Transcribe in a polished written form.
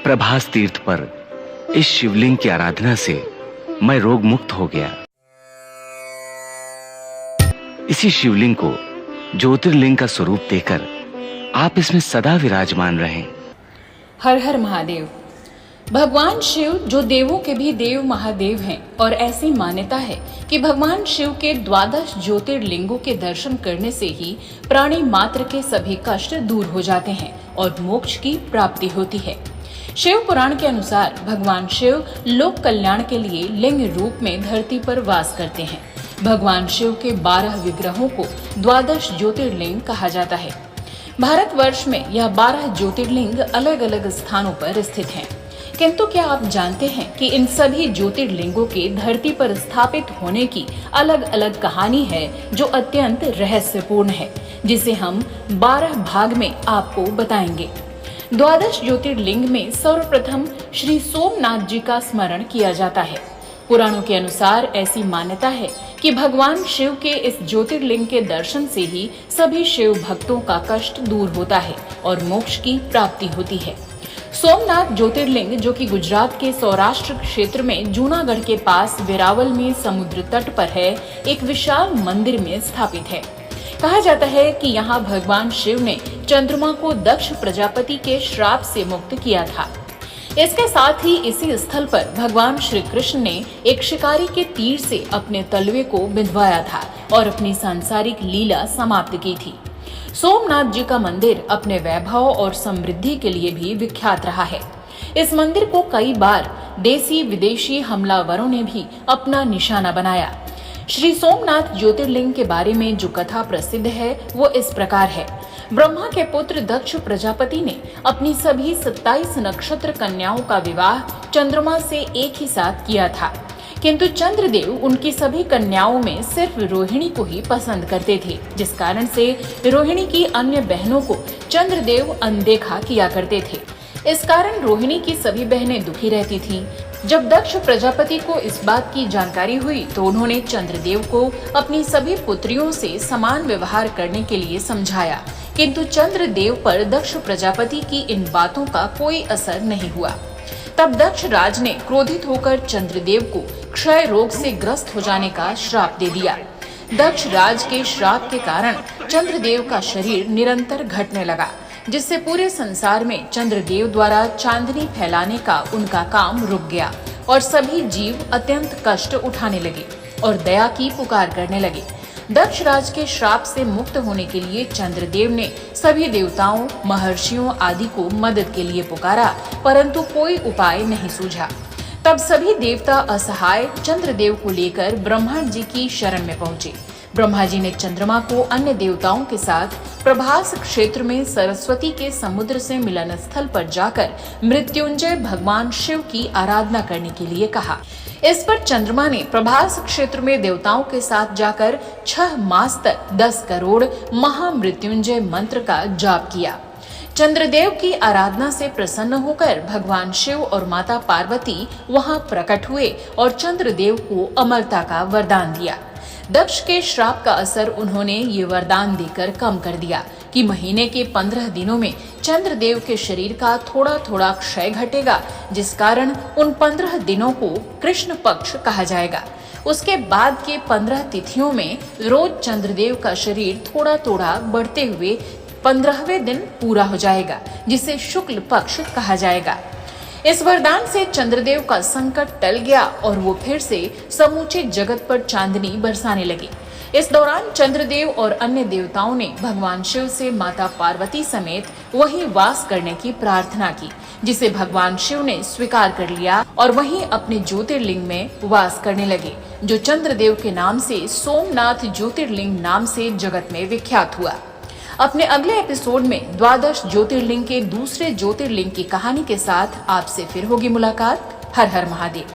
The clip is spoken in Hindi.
प्रभास तीर्थ पर इस शिवलिंग की आराधना से मैं रोग मुक्त हो गया। इसी शिवलिंग को ज्योतिर्लिंग का स्वरूप देकर आप इसमें सदा विराजमान रहें। हर हर महादेव। भगवान शिव जो देवों के भी देव महादेव हैं और ऐसी मान्यता है कि भगवान शिव के 12 ज्योतिर्लिंगों के दर्शन करने से ही प्राणी मात्र के सभी कष्ट दूर हो जाते हैं और मोक्ष की प्राप्ति होती है। शिव पुराण के अनुसार भगवान शिव लोक कल्याण के लिए लिंग रूप में धरती पर वास करते हैं। भगवान शिव के 12 विग्रहों को 12 ज्योतिर्लिंग कहा जाता है। भारतवर्ष में यह 12 ज्योतिर्लिंग अलग अलग स्थानों पर स्थित हैं। किंतु क्या आप जानते हैं कि इन सभी ज्योतिर्लिंगों के धरती पर स्थापित होने की अलग अलग कहानी है जो अत्यंत रहस्यपूर्ण है, जिसे हम 12 भाग में आपको बताएंगे। 12 ज्योतिर्लिंग में सर्वप्रथम श्री सोमनाथ जी का स्मरण किया जाता है। पुराणों के अनुसार ऐसी मान्यता है कि भगवान शिव के इस ज्योतिर्लिंग के दर्शन से ही सभी शिव भक्तों का कष्ट दूर होता है और मोक्ष की प्राप्ति होती है। सोमनाथ ज्योतिर्लिंग जो कि गुजरात के सौराष्ट्र क्षेत्र में जूनागढ़ के पास वेरावल में समुद्र तट पर है, एक विशाल मंदिर में स्थापित है। कहा जाता है कि यहाँ भगवान शिव ने चंद्रमा को दक्ष प्रजापति के श्राप से मुक्त किया था। इसके साथ ही इसी स्थल पर भगवान श्री कृष्ण ने एक शिकारी के तीर से अपने तलवे को बिंधवाया था और अपनी सांसारिक लीला समाप्त की थी। सोमनाथ जी का मंदिर अपने वैभव और समृद्धि के लिए भी विख्यात रहा है। इस मंदिर को कई बार देसी विदेशी हमलावरों ने भी अपना निशाना बनाया। श्री सोमनाथ ज्योतिर्लिंग के बारे में जो कथा प्रसिद्ध है वो इस प्रकार है। ब्रह्मा के पुत्र दक्ष प्रजापति ने अपनी सभी 27 नक्षत्र कन्याओं का विवाह चंद्रमा से एक ही साथ किया था, किंतु चंद्रदेव उनकी सभी कन्याओं में सिर्फ रोहिणी को ही पसंद करते थे, जिस कारण से रोहिणी की अन्य बहनों को चंद्रदेव अनदेखा किया करते थे। इस कारण रोहिणी की सभी बहनें दुखी रहती थीं। जब दक्ष प्रजापति को इस बात की जानकारी हुई तो उन्होंने चंद्रदेव को अपनी सभी पुत्रियों से समान व्यवहार करने के लिए समझाया, किंतु चंद्रदेव पर दक्ष प्रजापति की इन बातों का कोई असर नहीं हुआ। तब दक्ष राज ने क्रोधित होकर चंद्रदेव को क्षय रोग से ग्रस्त हो जाने का श्राप दे दिया। दक्ष राज के श्राप के कारण चंद्रदेव का शरीर निरंतर घटने लगा, जिससे पूरे संसार में चंद्रदेव द्वारा चांदनी फैलाने का उनका काम रुक गया और सभी जीव अत्यंत कष्ट उठाने लगे और दया की पुकार करने लगे। दक्ष राज के श्राप से मुक्त होने के लिए चंद्रदेव ने सभी देवताओं, महर्षियों आदि को मदद के लिए पुकारा, परंतु कोई उपाय नहीं सूझा। तब सभी देवता असहाय चंद्रदेव को लेकर ब्रह्मा जी की शरण में पहुंचे। ब्रह्मा जी ने चंद्रमा को अन्य देवताओं के साथ प्रभास क्षेत्र में सरस्वती के समुद्र से मिलन स्थल पर जाकर मृत्युंजय भगवान शिव की आराधना करने के लिए कहा। इस पर चंद्रमा ने प्रभास क्षेत्र में देवताओं के साथ जाकर 6 मास तक 10 करोड़ महामृत्युंजय मंत्र का जाप किया। चंद्रदेव की आराधना से प्रसन्न होकर भगवान शिव और माता पार्वती वहां प्रकट हुए और चंद्रदेव को अमरता का वरदान दिया। दक्ष के श्राप का असर उन्होंने ये वरदान देकर कम कर दिया कि महीने के 15 दिनों में चंद्रदेव के शरीर का थोड़ा थोड़ा क्षय घटेगा, जिस कारण उन 15 दिनों को कृष्ण पक्ष कहा जाएगा। उसके बाद के 15 तिथियों में रोज चंद्रदेव का शरीर थोड़ा थोड़ा बढ़ते हुए 15वें दिन पूरा हो जाएगा, जिसे शुक्ल पक्ष कहा जाएगा। इस वरदान से चंद्रदेव का संकट टल गया और वो फिर से समूचे जगत पर चांदनी बरसाने लगे। इस दौरान चंद्रदेव और अन्य देवताओं ने भगवान शिव से माता पार्वती समेत वहीं वास करने की प्रार्थना की, जिसे भगवान शिव ने स्वीकार कर लिया और वहीं अपने ज्योतिर्लिंग में वास करने लगे, जो चंद्रदेव के नाम से सोमनाथ ज्योतिर्लिंग नाम से जगत में विख्यात हुआ। अपने अगले एपिसोड में 12 ज्योतिर्लिंग के दूसरे ज्योतिर्लिंग की कहानी के साथ आपसे फिर होगी मुलाकात। हर हर महादेव।